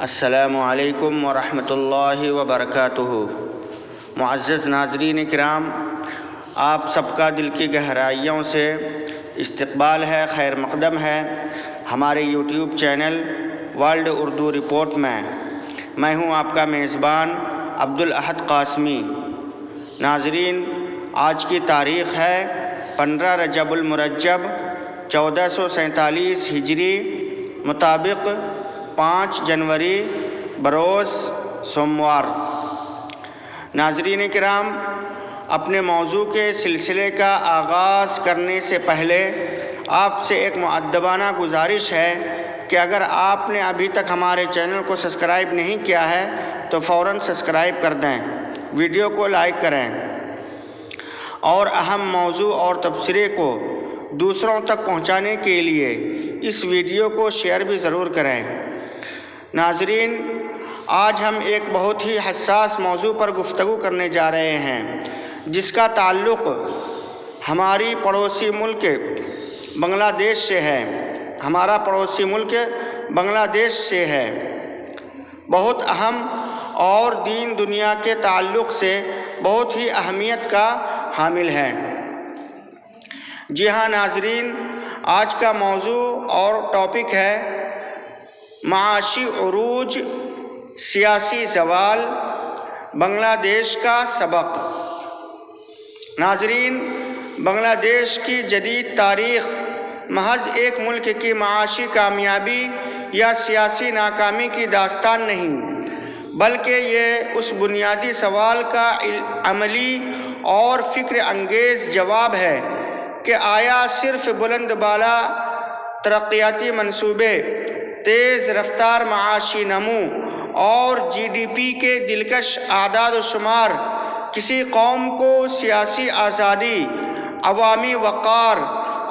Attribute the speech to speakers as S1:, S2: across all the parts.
S1: السلام علیکم ورحمۃ اللہ وبرکاتہ۔ معزز ناظرین کرام، آپ سب کا دل کی گہرائیوں سے استقبال ہے، خیر مقدم ہے ہمارے YouTube channel world Urdu report میں۔ میں ہوں آپ کا میزبان عبدالاحد قاسمی۔ ناظرین، آج کی تاریخ ہے 15 رجب المرجب 1447 ہجری، مطابق 5 جنوری بروز سوموار۔ ناظرین کرام، اپنے موضوع کے سلسلے کا آغاز کرنے سے پہلے آپ سے ایک مؤدبانہ گزارش ہے کہ اگر آپ نے ابھی تک ہمارے چینل کو سبسکرائب نہیں کیا ہے تو فوراً سبسکرائب کر دیں، ویڈیو کو لائک کریں اور اہم موضوع اور تبصرے کو دوسروں تک پہنچانے کے لیے اس ویڈیو کو شیئر بھی ضرور کریں۔ ناظرین، آج ہم ایک بہت ہی حساس موضوع پر گفتگو کرنے جا رہے ہیں، جس کا تعلق ہماری پڑوسی ملک بنگلہ دیش سے ہے۔ ہمارا پڑوسی ملک بنگلہ دیش سے ہے، بہت اہم اور دین دنیا کے تعلق سے بہت ہی اہمیت کا حامل ہے۔ جی ہاں ناظرین، آج کا موضوع اور ٹاپک ہے معاشی عروج، سیاسی زوال، بنگلہ دیش کا سبق۔ ناظرین، بنگلہ دیش کی جدید تاریخ محض ایک ملک کی معاشی کامیابی یا سیاسی ناکامی کی داستان نہیں، بلکہ یہ اس بنیادی سوال کا عملی اور فکر انگیز جواب ہے کہ آیا صرف بلند بالا ترقیاتی منصوبے، تیز رفتار معاشی نمو اور جی ڈی پی کے دلکش اعداد و شمار کسی قوم کو سیاسی آزادی، عوامی وقار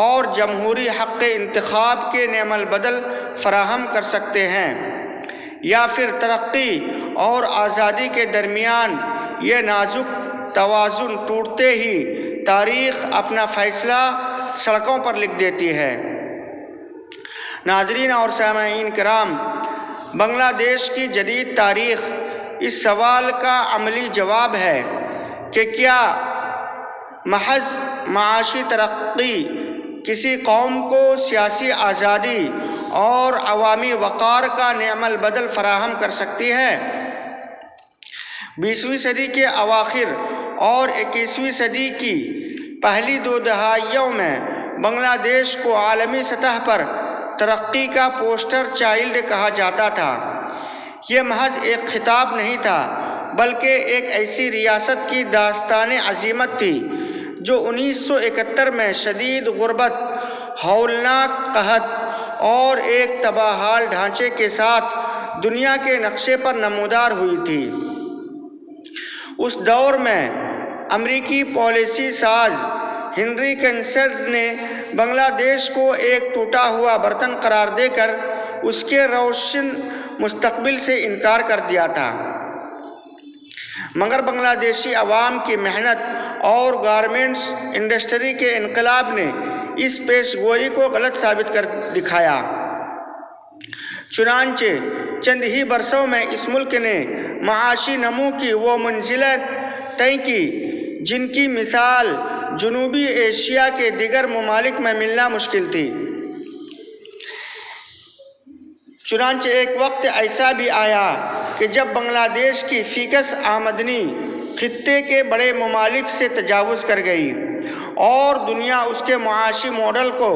S1: اور جمہوری حق انتخاب کے نعم البدل فراہم کر سکتے ہیں، یا پھر ترقی اور آزادی کے درمیان یہ نازک توازن ٹوٹتے ہی تاریخ اپنا فیصلہ سڑکوں پر لکھ دیتی ہے۔ ناظرین اور سامعین کرام، بنگلہ دیش کی جدید تاریخ اس سوال کا عملی جواب ہے کہ کیا محض معاشی ترقی کسی قوم کو سیاسی آزادی اور عوامی وقار کا نعم البدل فراہم کر سکتی ہے؟ 20ویں صدی کے اواخر اور 21ویں صدی کی پہلی 2 دہائیوں میں بنگلہ دیش کو عالمی سطح پر ترقی کا پوسٹر چائلڈ کہا جاتا تھا۔ یہ محض ایک خطاب نہیں تھا، بلکہ ایک ایسی ریاست کی داستان عظمت تھی جو 1971 میں شدید غربت، ہولناک قحط اور ایک تباہ حال ڈھانچے کے ساتھ دنیا کے نقشے پر نمودار ہوئی تھی۔ اس دور میں امریکی پالیسی ساز ہنری کنسلر نے بنگلہ دیش کو ایک ٹوٹا ہوا برتن قرار دے کر اس کے روشن مستقبل سے انکار کر دیا تھا، مگر بنگلہ دیشی عوام کی محنت اور گارمنٹس انڈسٹری کے انقلاب نے اس پیش گوئی کو غلط ثابت کر دکھایا۔ چنانچہ چند ہی برسوں میں اس ملک نے معاشی نمو کی وہ منزلیں طے کی جن کی مثال جنوبی ایشیا کے دیگر ممالک میں ملنا مشکل تھی۔ چنانچہ ایک وقت ایسا بھی آیا کہ جب بنگلہ دیش کی فیکس آمدنی خطے کے بڑے ممالک سے تجاوز کر گئی اور دنیا اس کے معاشی ماڈل کو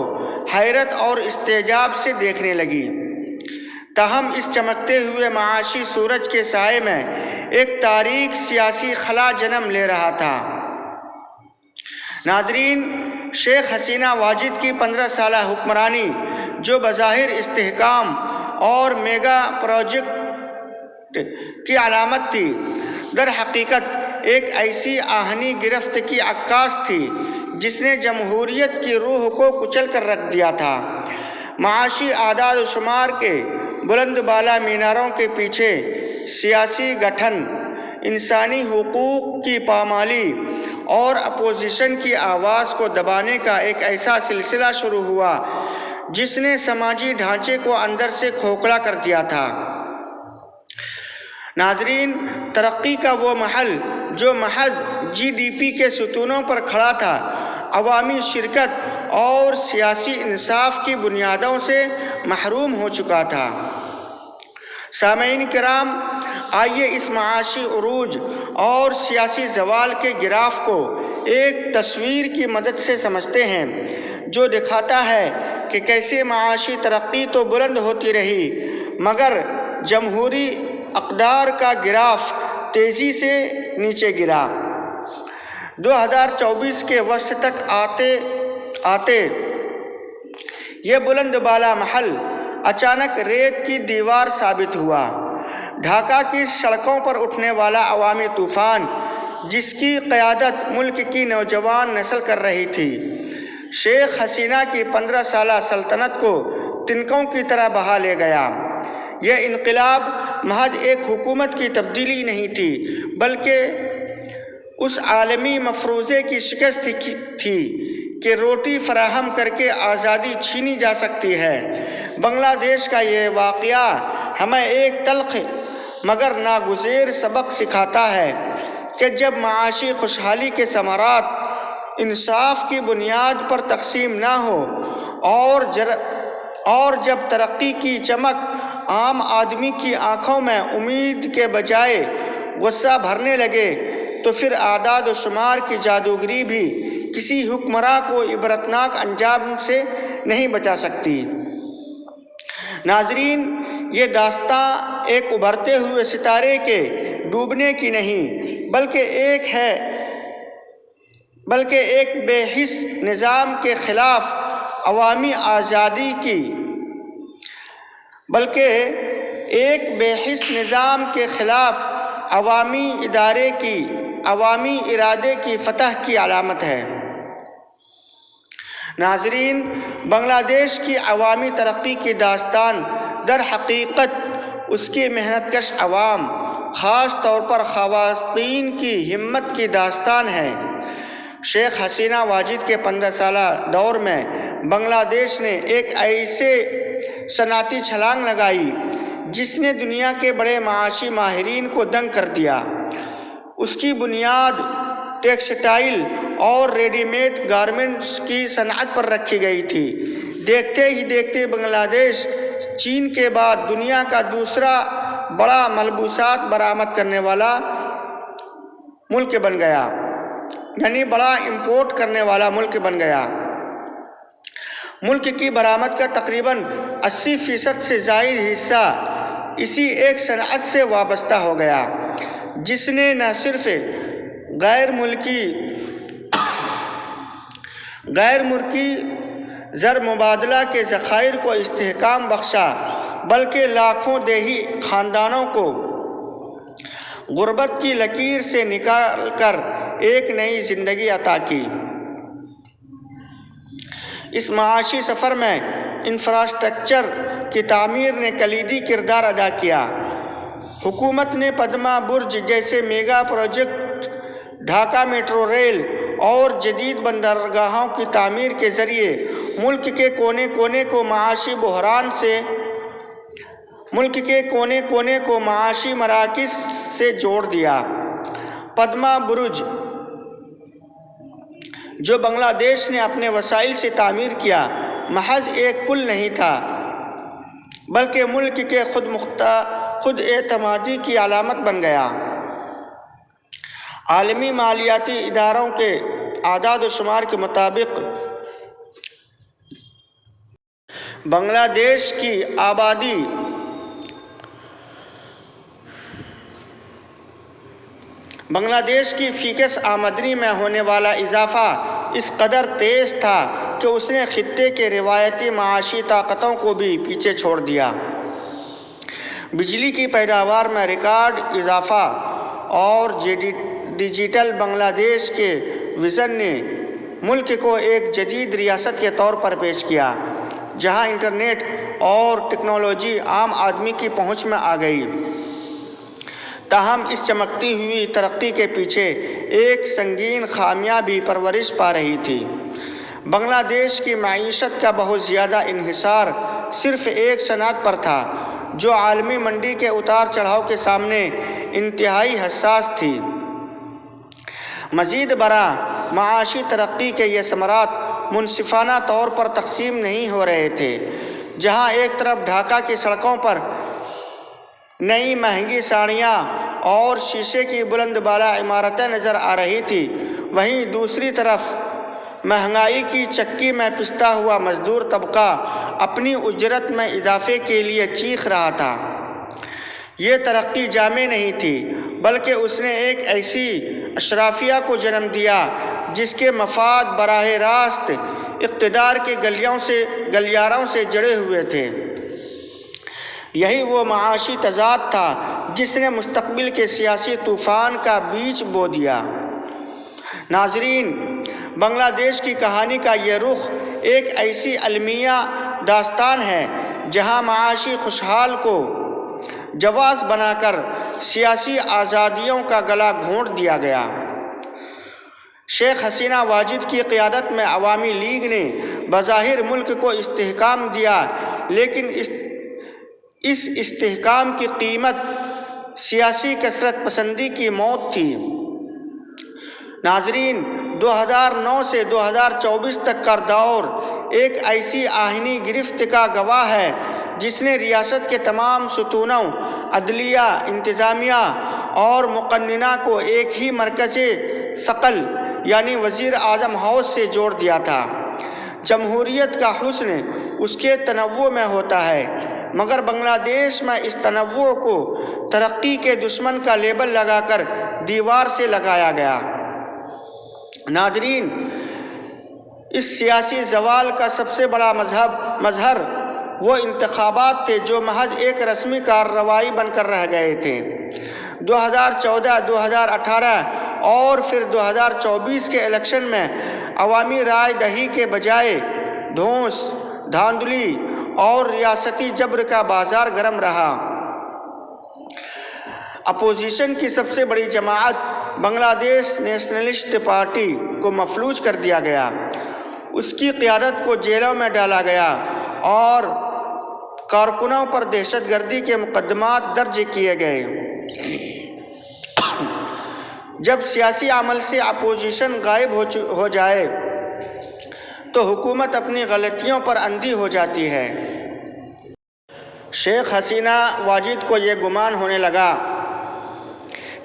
S1: حیرت اور استعجاب سے دیکھنے لگی۔ تاہم اس چمکتے ہوئے معاشی سورج کے سائے میں ایک تاریک سیاسی خلا جنم لے رہا تھا۔ ناظرین، شیخ حسینہ واجد کی 15 سالہ حکمرانی، جو بظاہر استحکام اور میگا پروجیکٹ کی علامت تھی، در حقیقت ایک ایسی آہنی گرفت کی عکاس تھی جس نے جمہوریت کی روح کو کچل کر رکھ دیا تھا۔ معاشی اعداد و شمار کے بلند بالا میناروں کے پیچھے سیاسی گٹھن، انسانی حقوق کی پامالی اور اپوزیشن کی آواز کو دبانے کا ایک ایسا سلسلہ شروع ہوا جس نے سماجی ڈھانچے کو اندر سے کھوکھلا کر دیا تھا۔ ناظرین، ترقی کا وہ محل جو محض GDP کے ستونوں پر کھڑا تھا، عوامی شرکت اور سیاسی انصاف کی بنیادوں سے محروم ہو چکا تھا۔ سامعین کرام، آئیے اس معاشی عروج اور سیاسی زوال کے گراف کو ایک تصویر کی مدد سے سمجھتے ہیں جو دکھاتا ہے کہ کیسے معاشی ترقی تو بلند ہوتی رہی مگر جمہوری اقدار کا گراف تیزی سے نیچے گرا۔ 2024 کے وسط تک آتے یہ بلند بالا محل اچانک ریت کی دیوار ثابت ہوا۔ ڈھاکہ کی سڑکوں پر اٹھنے والا عوامی طوفان، جس کی قیادت ملک کی نوجوان نسل کر رہی تھی، شیخ حسینہ کی 15 سالہ سلطنت کو تنکوں کی طرح بہا لے گیا۔ یہ انقلاب محض ایک حکومت کی تبدیلی نہیں تھی بلکہ اس عالمی مفروضے کی شکست تھی کہ روٹی فراہم کر کے آزادی چھینی جا سکتی ہے۔ بنگلہ دیش کا یہ واقعہ ہمیں ایک تلخ مگر ناگزیر سبق سکھاتا ہے کہ جب معاشی خوشحالی کے ثمرات انصاف کی بنیاد پر تقسیم نہ ہو اور جب ترقی کی چمک عام آدمی کی آنکھوں میں امید کے بجائے غصہ بھرنے لگے تو پھر اعداد و شمار کی جادوگری بھی کسی حکمراں کو عبرتناک انجام سے نہیں بچا سکتی۔ ناظرین، یہ داستاں ایک ابھرتے ہوئے ستارے کے ڈوبنے کی نہیں بلکہ ایک بے حس نظام کے خلاف عوامی آزادی کی عوامی ارادے کی فتح کی علامت ہے۔ ناظرین، بنگلہ دیش کی عوامی ترقی کی داستان در حقیقت اس کی محنت کش عوام، خاص طور پر خواتین کی ہمت کی داستان ہے۔ شیخ حسینہ واجد کے 15 سالہ دور میں بنگلہ دیش نے ایک ایسے صنعتی چھلانگ لگائی جس نے دنیا کے بڑے معاشی ماہرین کو دنگ کر دیا۔ اس کی بنیاد ٹیکسٹائل اور ریڈی میڈ گارمنٹس کی صنعت پر رکھی گئی تھی۔ دیکھتے ہی دیکھتے بنگلہ دیش چین کے بعد دنیا کا دوسرا بڑا ملبوسات برآمد کرنے والا ملک بن گیا، یعنی بڑا امپورٹ کرنے والا ملک بن گیا۔ ملک کی برآمد کا تقریباً 80% سے زائد حصہ اسی ایک صنعت سے وابستہ ہو گیا، جس نے نہ صرف غیر ملکی زر مبادلہ کے ذخائر کو استحکام بخشا بلکہ لاکھوں دیہی خاندانوں کو غربت کی لکیر سے نکال کر ایک نئی زندگی عطا کی۔ اس معاشی سفر میں انفراسٹرکچر کی تعمیر نے کلیدی کردار ادا کیا۔ حکومت نے پدما برج جیسے mega project, Dhaka metro rail اور جدید بندرگاہوں کی تعمیر کے ذریعے ملک کے کونے کونے کو معاشی مراکز سے جوڑ دیا۔ پدما برج جو بنگلہ دیش نے اپنے وسائل سے تعمیر کیا، محض ایک پل نہیں تھا بلکہ ملک کے خود اعتمادی کی علامت بن گیا۔ عالمی مالیاتی اداروں کے اعداد و شمار کے مطابق بنگلہ دیش کی فیکس آمدنی میں ہونے والا اضافہ اس قدر تیز تھا کہ اس نے خطے کے روایتی معاشی طاقتوں کو بھی پیچھے چھوڑ دیا۔ بجلی کی پیداوار میں ریکارڈ اضافہ اور ڈیجیٹل بنگلہ دیش کے وژن نے ملک کو ایک جدید ریاست کے طور پر پیش کیا، جہاں انٹرنیٹ اور ٹیکنالوجی عام آدمی کی پہنچ میں آ گئی۔ تاہم اس چمکتی ہوئی ترقی کے پیچھے ایک سنگین خامیاں بھی پرورش پا رہی تھی۔ بنگلہ دیش کی معیشت کا بہت زیادہ انحصار صرف ایک صنعت پر تھا جو عالمی منڈی کے اتار چڑھاؤ کے سامنے انتہائی حساس تھی۔ مزید برآں معاشی ترقی کے یہ ثمرات منصفانہ طور پر تقسیم نہیں ہو رہے تھے۔ جہاں ایک طرف ڈھاکہ کی سڑکوں پر نئی مہنگی ساڑیاں اور شیشے کی بلند بالا عمارتیں نظر آ رہی تھی، وہیں دوسری طرف مہنگائی کی چکی میں پستا ہوا مزدور طبقہ اپنی اجرت میں اضافے کے لیے چیخ رہا تھا۔ یہ ترقی جامع نہیں تھی، بلکہ اس نے ایک ایسی اشرافیہ کو جنم دیا جس کے مفاد براہ راست اقتدار کے گلیاروں سے جڑے ہوئے تھے۔ یہی وہ معاشی تضاد تھا جس نے مستقبل کے سیاسی طوفان کا بیج بو دیا۔ ناظرین، بنگلہ دیش کی کہانی کا یہ رخ ایک ایسی المیہ داستان ہے جہاں معاشی خوشحال کو جواز بنا کر سیاسی آزادیوں کا گلا گھونٹ دیا گیا۔ شیخ حسینہ واجد کی قیادت میں عوامی لیگ نے بظاہر ملک کو استحکام دیا، لیکن اس استحکام کی قیمت سیاسی کثرت پسندی کی موت تھی۔ ناظرین، 2009 سے 2024 تک کا دور ایک ایسی آہنی گرفت کا گواہ ہے جس نے ریاست کے تمام ستونوں، عدلیہ، انتظامیہ اور مقننہ کو ایک ہی مرکز ثقل یعنی وزیر اعظم ہاؤس سے جوڑ دیا تھا۔ جمہوریت کا حسن اس کے تنوع میں ہوتا ہے، مگر بنگلہ دیش میں اس تنوع کو ترقی کے دشمن کا لیبل لگا کر دیوار سے لگایا گیا۔ ناظرین، اس سیاسی زوال کا سب سے بڑا مظہر وہ انتخابات تھے جو محض ایک رسمی کارروائی بن کر رہ گئے تھے۔ 2014، 2018 اور پھر 2024 کے الیکشن میں عوامی رائے دہی کے بجائے دھونس، دھاندلی اور ریاستی جبر کا بازار گرم رہا۔ اپوزیشن کی سب سے بڑی جماعت بنگلہ دیش نیشنلسٹ پارٹی کو مفلوج کر دیا گیا، اس کی قیادت کو جیلوں میں ڈالا گیا اور کارکنوں پر دہشت گردی کے مقدمات درج کیے گئے۔ جب سیاسی عمل سے اپوزیشن غائب ہو جائے تو حکومت اپنی غلطیوں پر اندھی ہو جاتی ہے۔ شیخ حسینہ واجد کو یہ گمان ہونے لگا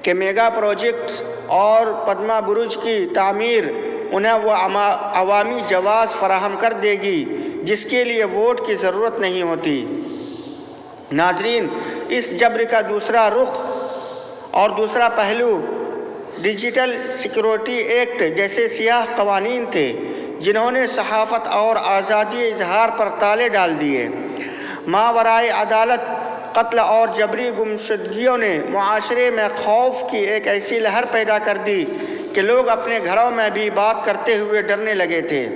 S1: کہ میگا پروجیکٹس اور پدما برج کی تعمیر انہیں وہ عوامی جواز فراہم کر دے گی جس کے لیے ووٹ کی ضرورت نہیں ہوتی۔ ناظرین، اس جبر کا دوسرا رخ اور دوسرا پہلو ڈیجیٹل سیکیورٹی ایکٹ جیسے سیاہ قوانین تھے جنہوں نے صحافت اور آزادی اظہار پر تالے ڈال دیے۔ ماورائے عدالت قتل اور جبری گمشدگیوں نے معاشرے میں خوف کی ایک ایسی لہر پیدا کر دی کہ لوگ اپنے گھروں میں بھی بات کرتے ہوئے ڈرنے لگے تھے۔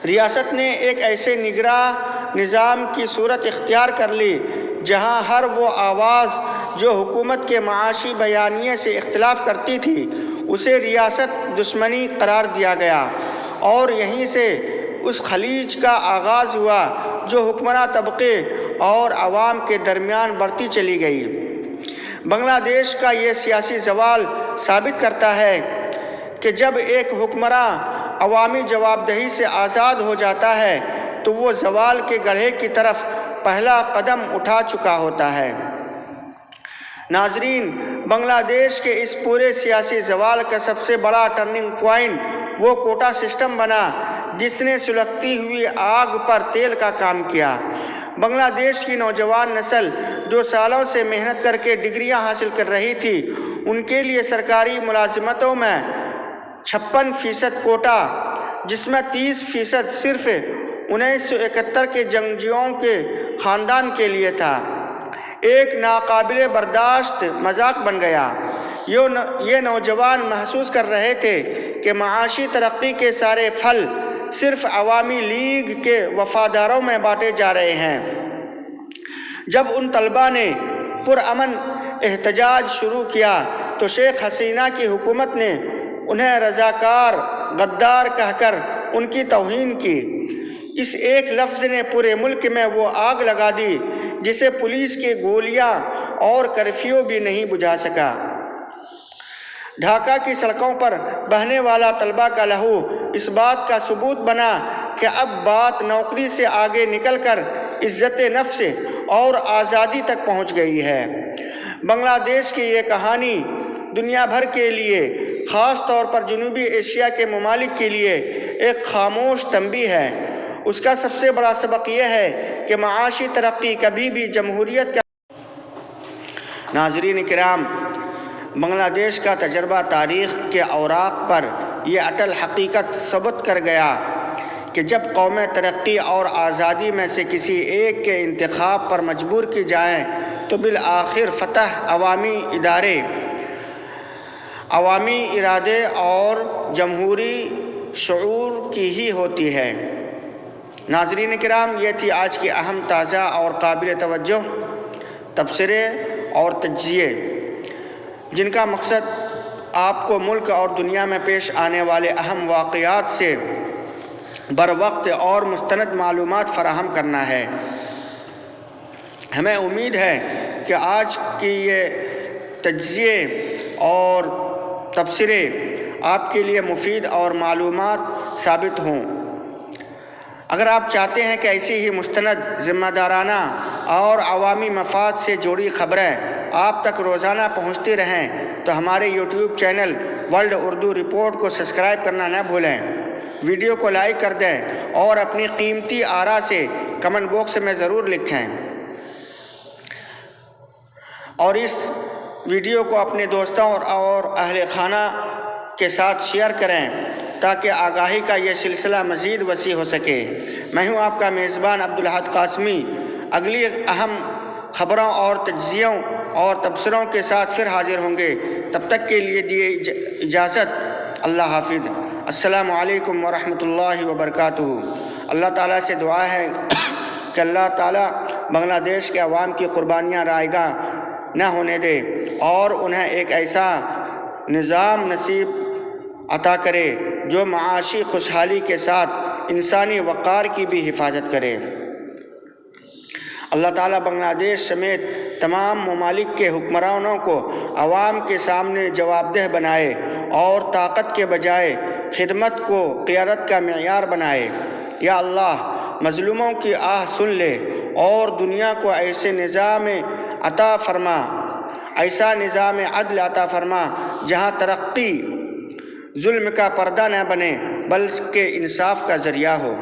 S1: ریاست نے ایک ایسے نگراں نظام کی صورت اختیار کر لی جہاں ہر وہ آواز جو حکومت کے معاشی بیانیے سے اختلاف کرتی تھی اسے ریاست دشمنی قرار دیا گیا، اور یہیں سے اس خلیج کا آغاز ہوا جو حکمراں طبقے اور عوام کے درمیان بڑھتی چلی گئی۔ بنگلہ دیش کا یہ سیاسی زوال ثابت کرتا ہے کہ جب ایک حکمراں عوامی جواب دہی سے آزاد ہو جاتا ہے تو وہ زوال کے گڑھے کی طرف پہلا قدم اٹھا چکا ہوتا ہے۔ ناظرین، بنگلہ دیش کے اس پورے سیاسی زوال کا سب سے بڑا ٹرننگ پوائنٹ وہ کوٹا سسٹم بنا جس نے سلگتی ہوئی آگ پر تیل کا کام کیا۔ بنگلہ دیش کی نوجوان نسل جو سالوں سے محنت کر کے ڈگریاں حاصل کر رہی تھی، ان کے لیے سرکاری ملازمتوں میں 56% کوٹا، جس میں 30% صرف 1971 کے جنگجوؤں کے خاندان کے لیے تھا، ایک ناقابل برداشت مذاق بن گیا۔ یہ نوجوان محسوس کر رہے تھے کہ معاشی ترقی کے سارے پھل صرف عوامی لیگ کے وفاداروں میں بانٹے جا رہے ہیں۔ جب ان طلباء نے پرامن احتجاج شروع کیا تو شیخ حسینہ کی حکومت نے انہیں رضاکار، غدار کہہ کر ان کی توہین کی۔ اس ایک لفظ نے پورے ملک میں وہ آگ لگا دی جسے پولیس کی گولیاں اور کرفیو بھی نہیں بجھا سکا۔ ڈھاکہ کی سڑکوں پر بہنے والا طلبہ کا لہو اس بات کا ثبوت بنا کہ اب بات نوکری سے آگے نکل کر عزت نفس اور آزادی تک پہنچ گئی ہے۔ بنگلہ دیش کی یہ کہانی دنیا بھر کے لیے، خاص طور پر جنوبی ایشیا کے ممالک کے لیے ایک خاموش تنبیہ ہے۔ اس کا سب سے بڑا سبق یہ ہے کہ معاشی ترقی کبھی بھی جمہوریت کا۔ ناظرین کرام، بنگلہ دیش کا تجربہ تاریخ کے اوراق پر یہ اٹل حقیقت ثبت کر گیا کہ جب قومیں ترقی اور آزادی میں سے کسی ایک کے انتخاب پر مجبور کی جائیں تو بالآخر فتح عوامی ارادے اور جمہوری شعور کی ہی ہوتی ہے۔ ناظرین کرام، یہ تھی آج کی اہم، تازہ اور قابل توجہ تبصرے اور تجزیے، جن کا مقصد آپ کو ملک اور دنیا میں پیش آنے والے اہم واقعات سے بروقت اور مستند معلومات فراہم کرنا ہے۔ ہمیں امید ہے کہ آج کی یہ تجزیے اور تبصرے آپ کے لیے مفید اور معلومات ثابت ہوں۔ اگر آپ چاہتے ہیں کہ ایسی ہی مستند، ذمہ دارانہ اور عوامی مفاد سے جڑی خبریں آپ تک روزانہ پہنچتی رہیں تو ہمارے YouTube channel world Urdu report کو سبسکرائب کرنا نہ بھولیں۔ ویڈیو کو لائک کر دیں اور اپنی قیمتی آراء سے کمنٹ باکس میں ضرور لکھیں، اور اس ویڈیو کو اپنے دوستوں اور اہل خانہ کے ساتھ شیئر کریں تاکہ آگاہی کا یہ سلسلہ مزید وسیع ہو سکے۔ میں ہوں آپ کا میزبان عبدالاحد قاسمی۔ اگلی اہم خبروں اور تجزیوں اور تبصروں کے ساتھ پھر حاضر ہوں گے۔ تب تک کے لیے دیے اجازت، اللہ حافظ۔ السلام علیکم ورحمۃ اللہ وبرکاتہ۔ اللہ تعالیٰ سے دعا ہے کہ اللہ تعالیٰ بنگلہ دیش کے عوام کی قربانیاں رائیگاں نہ ہونے دے اور انہیں ایک ایسا نظام نصیب عطا کرے جو معاشی خوشحالی کے ساتھ انسانی وقار کی بھی حفاظت کرے۔ اللہ تعالیٰ بنگلہ دیش سمیت تمام ممالک کے حکمرانوں کو عوام کے سامنے جواب دہ بنائے اور طاقت کے بجائے خدمت کو قیادت کا معیار بنائے۔ یا اللہ، مظلوموں کی آہ سن لے اور دنیا کو ایسا نظام عدل عطا فرما جہاں ترقی ظلم کا پردہ نہ بنے بلکہ انصاف کا ذریعہ ہو۔